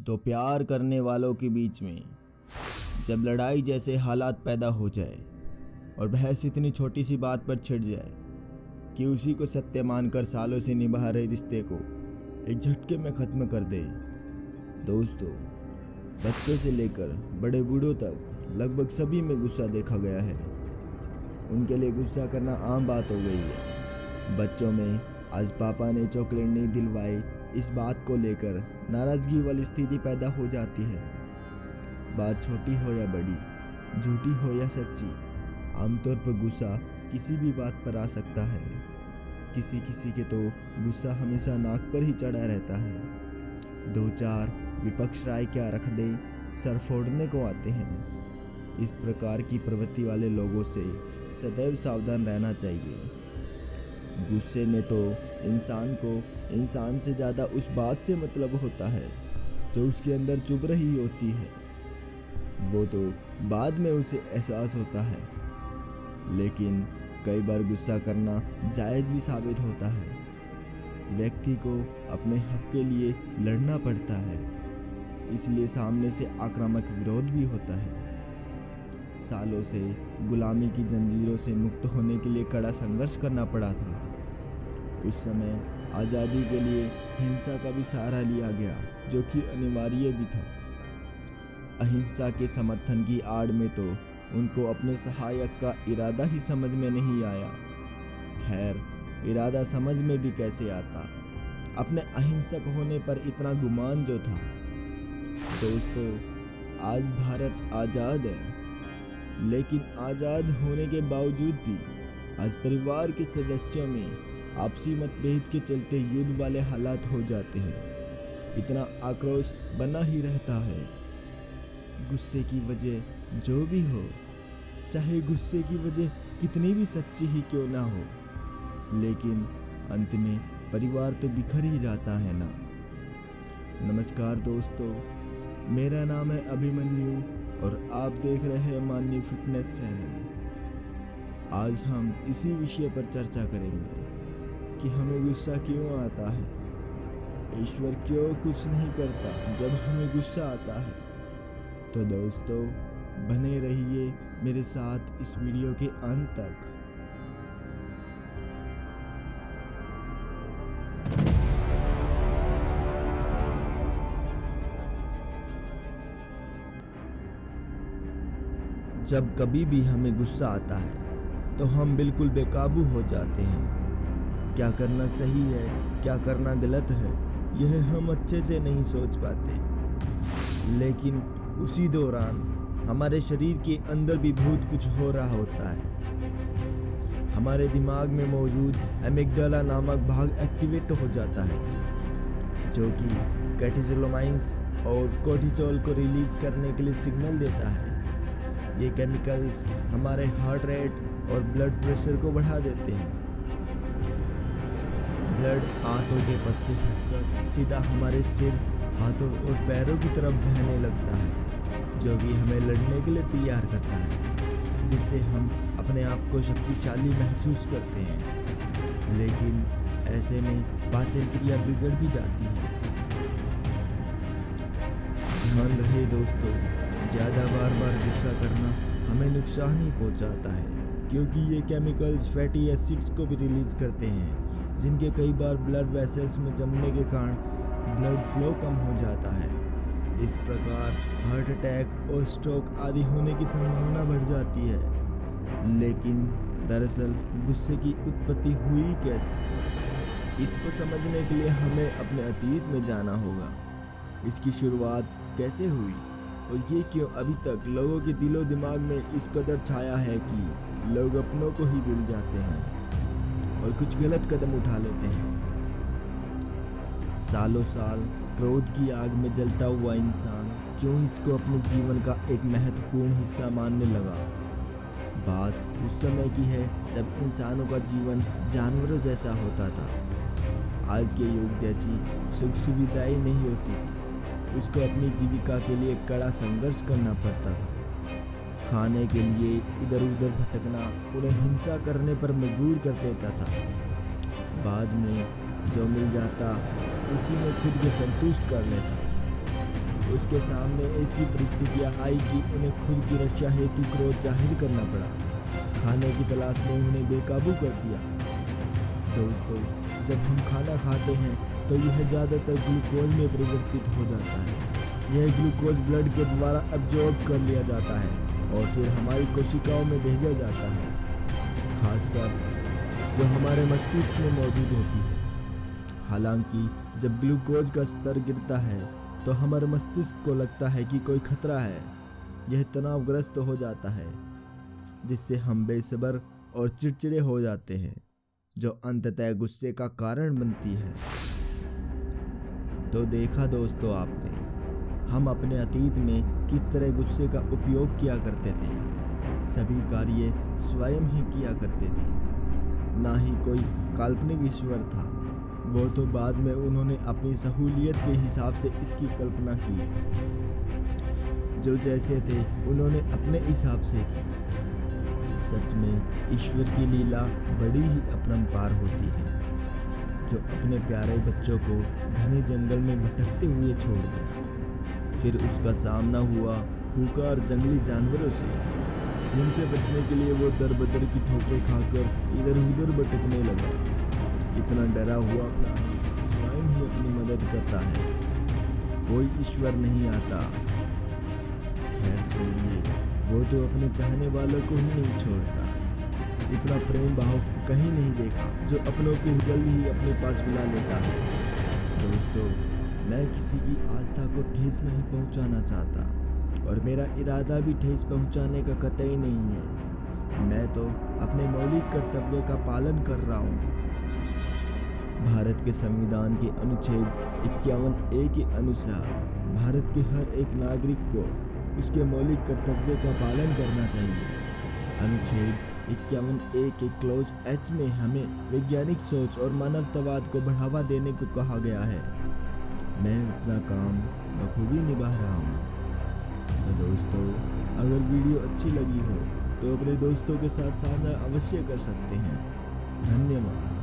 तो प्यार करने वालों के बीच में जब लड़ाई जैसे हालात पैदा हो जाए और बहस इतनी छोटी सी बात पर छिड़ जाए कि उसी को सत्य मानकर सालों से निभा रहे रिश्ते को एक झटके में ख़त्म कर दे। दोस्तों, बच्चों से लेकर बड़े बूढ़ों तक लगभग सभी में गुस्सा देखा गया है। उनके लिए गुस्सा करना आम बात हो गई है। बच्चों में आज पापा ने चॉकलेट नहीं दिलवाई, इस बात को लेकर नाराज़गी वाली स्थिति पैदा हो जाती है। बात छोटी हो या बड़ी, झूठी हो या सच्ची, आमतौर पर गुस्सा किसी भी बात पर आ सकता है। किसी के तो गुस्सा हमेशा नाक पर ही चढ़ा रहता है। दो चार विपक्ष राय क्या रख दे, सर फोड़ने को आते हैं। इस प्रकार की प्रवृत्ति वाले लोगों से सदैव सावधान रहना चाहिए। गुस्से में तो इंसान को इंसान से ज़्यादा उस बात से मतलब होता है जो उसके अंदर चुभ रही होती है। वो तो बाद में उसे एहसास होता है, लेकिन कई बार गुस्सा करना जायज़ भी साबित होता है। व्यक्ति को अपने हक के लिए लड़ना पड़ता है, इसलिए सामने से आक्रामक विरोध भी होता है। सालों से गुलामी की जंजीरों से मुक्त होने के लिए कड़ा संघर्ष करना पड़ा था। उस समय आज़ादी के लिए हिंसा का भी सहारा लिया गया, जो कि अनिवार्य भी था। अहिंसा के समर्थन की आड़ में तो उनको अपने सहायक का इरादा ही समझ में नहीं आया। खैर, इरादा समझ में भी कैसे आता, अपने अहिंसक होने पर इतना गुमान जो था। दोस्तों, आज भारत आज़ाद है, लेकिन आज़ाद होने के बावजूद भी आज परिवार के सदस्यों में आपसी मतभेद के चलते युद्ध वाले हालात हो जाते हैं। इतना आक्रोश बना ही रहता है। गुस्से की वजह जो भी हो, चाहे गुस्से की वजह कितनी भी सच्ची ही क्यों ना हो, लेकिन अंत में परिवार तो बिखर ही जाता है ना। नमस्कार दोस्तों, मेरा नाम है अभिमन्यु और आप देख रहे हैं माननीय फिटनेस चैनल। आज हम इसी विषय पर चर्चा करेंगे कि हमें गुस्सा क्यों आता है, ईश्वर क्यों कुछ नहीं करता जब हमें गुस्सा आता है। तो दोस्तों, बने रहिए मेरे साथ इस वीडियो के अंत तक। जब कभी भी हमें गुस्सा आता है तो हम बिल्कुल बेकाबू हो जाते हैं। क्या करना सही है, क्या करना गलत है, यह हम अच्छे से नहीं सोच पाते। लेकिन उसी दौरान हमारे शरीर के अंदर भी बहुत कुछ हो रहा होता है। हमारे दिमाग में मौजूद एमिगडाला नामक भाग एक्टिवेट हो जाता है, जो कि कैटेकोलामाइंस और कोर्टिसोल को रिलीज करने के लिए सिग्नल देता है। ये केमिकल्स हमारे हार्ट रेट और ब्लड प्रेशर को बढ़ा देते हैं। ब्लड आंतों के पथ से हटकर सीधा हमारे सिर, हाथों और पैरों की तरफ बहने लगता है, जो कि हमें लड़ने के लिए तैयार करता है, जिससे हम अपने आप को शक्तिशाली महसूस करते हैं। लेकिन ऐसे में पाचन क्रिया बिगड़ भी जाती है। ध्यान रहे दोस्तों, ज़्यादा बार गुस्सा करना हमें नुकसान ही पहुंचाता है, क्योंकि ये केमिकल्स फैटी एसिड्स को भी रिलीज करते हैं, जिनके कई बार ब्लड वेसल्स में जमने के कारण ब्लड फ्लो कम हो जाता है। इस प्रकार हार्ट अटैक और स्ट्रोक आदि होने की संभावना बढ़ जाती है। लेकिन दरअसल गुस्से की उत्पत्ति हुई कैसे, इसको समझने के लिए हमें अपने अतीत में जाना होगा। इसकी शुरुआत कैसे हुई और ये क्यों अभी तक लोगों के दिलो दिमाग में इस कदर छाया है कि लोग अपनों को ही भूल जाते हैं और कुछ गलत कदम उठा लेते हैं। सालों साल क्रोध की आग में जलता हुआ इंसान क्यों इसको अपने जीवन का एक महत्वपूर्ण हिस्सा मानने लगा। बात उस समय की है जब इंसानों का जीवन जानवरों जैसा होता था। आज के युग जैसी सुख सुविधाएं नहीं होती थी। उसको अपनी जीविका के लिए कड़ा संघर्ष करना पड़ता था। खाने के लिए इधर उधर भटकना उन्हें हिंसा करने पर मजबूर कर देता था। बाद में जो मिल जाता उसी में खुद को संतुष्ट कर लेता था। उसके सामने ऐसी परिस्थितियां आई कि उन्हें खुद की रक्षा हेतु क्रोध जाहिर करना पड़ा। खाने की तलाश ने उन्हें बेकाबू कर दिया। दोस्तों, जब हम खाना खाते हैं तो यह ज़्यादातर ग्लूकोज में परिवर्तित हो जाता है। यह ग्लूकोज ब्लड के द्वारा अब्जॉर्ब कर लिया जाता है और फिर हमारी कोशिकाओं में भेजा जाता है, खासकर जो हमारे मस्तिष्क में मौजूद होती है। हालांकि जब ग्लूकोज का स्तर गिरता है तो हमारे मस्तिष्क को लगता है कि कोई खतरा है। यह तनावग्रस्त हो जाता है, जिससे हम बेसब्र और चिड़चिड़े हो जाते हैं, जो अंततः गुस्से का कारण बनती है। तो देखा दोस्तों आपने, हम अपने अतीत में किस तरह गुस्से का उपयोग किया करते थे। सभी कार्य स्वयं ही किया करते थे, ना ही कोई काल्पनिक ईश्वर था। वो तो बाद में उन्होंने अपनी सहूलियत के हिसाब से इसकी कल्पना की। जो जैसे थे उन्होंने अपने हिसाब से की। सच में ईश्वर की लीला बड़ी ही अपरंपार होती है, जो अपने प्यारे बच्चों को घने जंगल में भटकते हुए छोड़ गया। फिर उसका सामना हुआ खूंखार जंगली जानवरों से, जिनसे बचने के लिए वो दर बदर की ठोकरें खाकर इधर उधर भटकने लगा। इतना डरा हुआ प्राणी स्वयं ही अपनी मदद करता है, कोई ईश्वर नहीं आता। खैर छोड़िए, वो तो अपने चाहने वालों को ही नहीं छोड़ता। इतना प्रेम भाव कहीं नहीं देखा जो अपनों को जल्द ही अपने पास बुला लेता है। दोस्तों, मैं किसी की आस्था को ठेस नहीं पहुंचाना चाहता और मेरा इरादा भी ठेस पहुंचाने का कतई नहीं है। मैं तो अपने मौलिक कर्तव्य का पालन कर रहा हूँ। भारत के संविधान के अनुच्छेद 51A के अनुसार भारत के हर एक नागरिक को उसके मौलिक कर्तव्य का पालन करना चाहिए। अनुच्छेद 51A के क्लॉज H में हमें वैज्ञानिक सोच और मानवतावाद को बढ़ावा देने को कहा गया है। मैं अपना काम बखूबी निभा रहा हूँ। तो दोस्तों, अगर वीडियो अच्छी लगी हो तो अपने दोस्तों के साथ साझा अवश्य कर सकते हैं। धन्यवाद।